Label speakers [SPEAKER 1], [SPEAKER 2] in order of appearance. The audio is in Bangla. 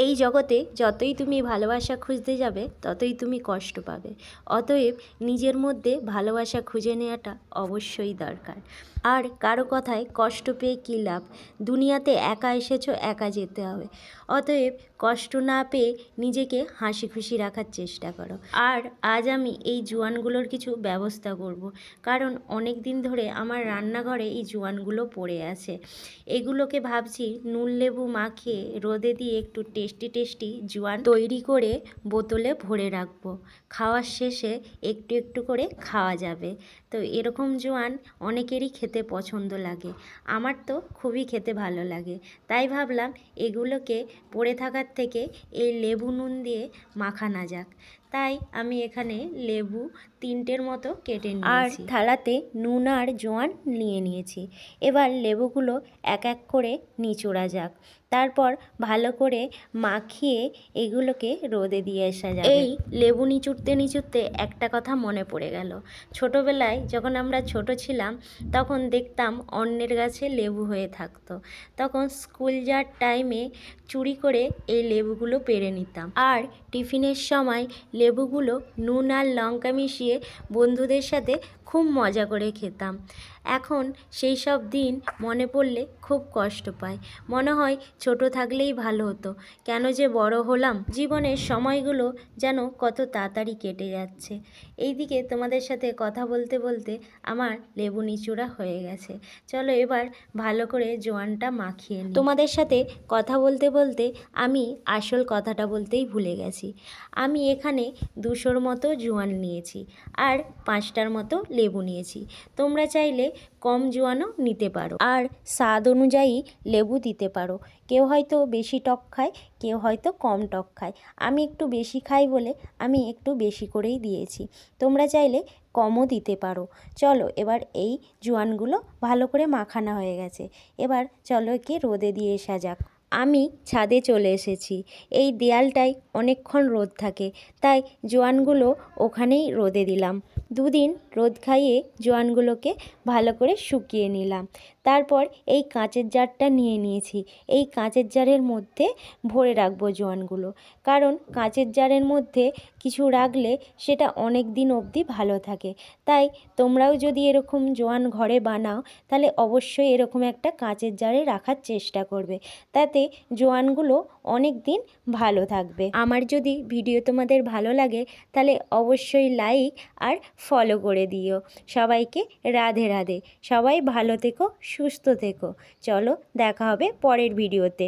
[SPEAKER 1] এই জগতে যতই তুমি ভালোবাসা খুঁজতে যাবে ততই তুমি কষ্ট পাবে। অতএব নিজের মধ্যে ভালোবাসা খুঁজে নেওয়াটা অবশ্যই দরকার। আর কারো কথায় কষ্ট পেয়ে কী লাভ? দুনিয়াতে একা এসেছো, একা যেতে হবে। অতএব কষ্ট না পেয়ে নিজেকে হাসি খুশি রাখার চেষ্টা করো। আর আজ আমি এই জোয়ানগুলোর কিছু ব্যবস্থা করব, কারণ অনেক দিন ধরে আমার রান্নাঘরে এই জোয়ানগুলো পড়ে আছে। এগুলোকে ভাবছি নুন লেবু মাখিয়ে রোদে দিয়ে একটু টেস্টি টেস্টি জোয়ান তৈরি করে বোতলে ভরে রাখবো। খাওয়ার শেষে একটু একটু করে খাওয়া যাবে। তো এরকম জোয়ান অনেকেরই খেতে পছন্দ লাগে, আমার তো খুবই খেতে ভালো লাগে। তাই ভাবলাম এগুলোকে পড়ে থাকার থেকে এই লেবু নুন দিয়ে মাখানো যাক। তাই আমি এখানে লেবু 3টের মতো কেটে নিয়েছি, আর থালাতে নুন আর জোয়ান নিয়ে নিয়েছি। এবার লেবুগুলো এক এক করে নিচোড়া যাক, তারপর ভালো করে মাখিয়ে এগুলোকে রোদে দিয়ে আসা যাবে। এই লেবু নিচুড়তে নিচুড়তে একটা কথা মনে পড়ে গেল। ছোটোবেলায় যখন আমরা ছোট ছিলাম তখন দেখতাম অন্যের গাছে লেবু হয়ে থাকতো, তখন স্কুল যাওয়ার টাইমে চুরি করে এই লেবুগুলো পেড়ে নিতাম, আর টিফিনের সময় লেবুগুলো নুন আর লঙ্কা মিশিয়ে বন্ধুদের সাথে খুব মজা করে খেতাম। এখন সেই সব দিন মনে পড়লে খুব কষ্ট পায়, মনে হয় ছোট থাকলেই ভালো হতো, কেন যে বড় হলাম। জীবনের সময়গুলো যেন কত তাড়াতাড়ি কেটে যাচ্ছে। এইদিকে তোমাদের সাথে কথা বলতে বলতে আমার লেবু নিচুড়া হয়ে গেছে। চলো এবার ভালো করে জোয়ানটা মাখিয়ে নিই। তোমাদের সাথে কথা বলতে বলতে আমি আসল কথাটা বলতেই ভুলে গেছি। আমি এখানে 200র মতো জোয়ান নিয়েছি আর 5টার মতো লেবু নিয়েছি। তোমরা চাইলে কম জোয়ানও নিতে পারো, আর স্বাদ অনুযায়ী লেবু দিতে পারো। কেউ হয়তো বেশি টক খায়, কেউ হয়তো কম টক খায়। আমি একটু বেশি খাই বলে আমি একটু বেশি করেই দিয়েছি, তোমরা চাইলে কমও দিতে পারো। চলো এবার এই জোয়ানগুলো ভালো করে মাখানো হয়ে গেছে, এবার চলো একে রোদে দিয়ে আসা যাক। আমি ছাদে চলে এসেছি। এই দেয়ালটায় অনেকক্ষণ রোদ থাকে, তাই জোয়ানগুলো ওখানেই রোদে দিলাম। 2 দিন রোদ খাইয়ে জোয়ানগুলোকে ভালো করে শুকিয়ে নিলাম। তারপর এই কাঁচের জারটা নিয়ে নিয়েছি। এই কাঁচের জারের মধ্যে ভরে রাখবো জোয়ানগুলো, কারণ কাঁচের জারের মধ্যে কিছু রাখলে সেটা অনেক দিন অবধি ভালো থাকে। তাই তোমরাও যদি এরকম জোয়ান ঘরে বানাও তাহলে অবশ্যই এরকম একটা কাঁচের জারে রাখার চেষ্টা করবে, তাতে জোয়ানগুলো অনেক দিন ভালো থাকবে। আমার যদি ভিডিও তোমাদের ভালো লাগে তাহলে অবশ্যই লাইক আর ফলো করে দিও। সবাইকে রাধে রাধে। সবাই ভালো থেকো, সুস্থ থেকো। চলো দেখা হবে পরের ভিডিওতে।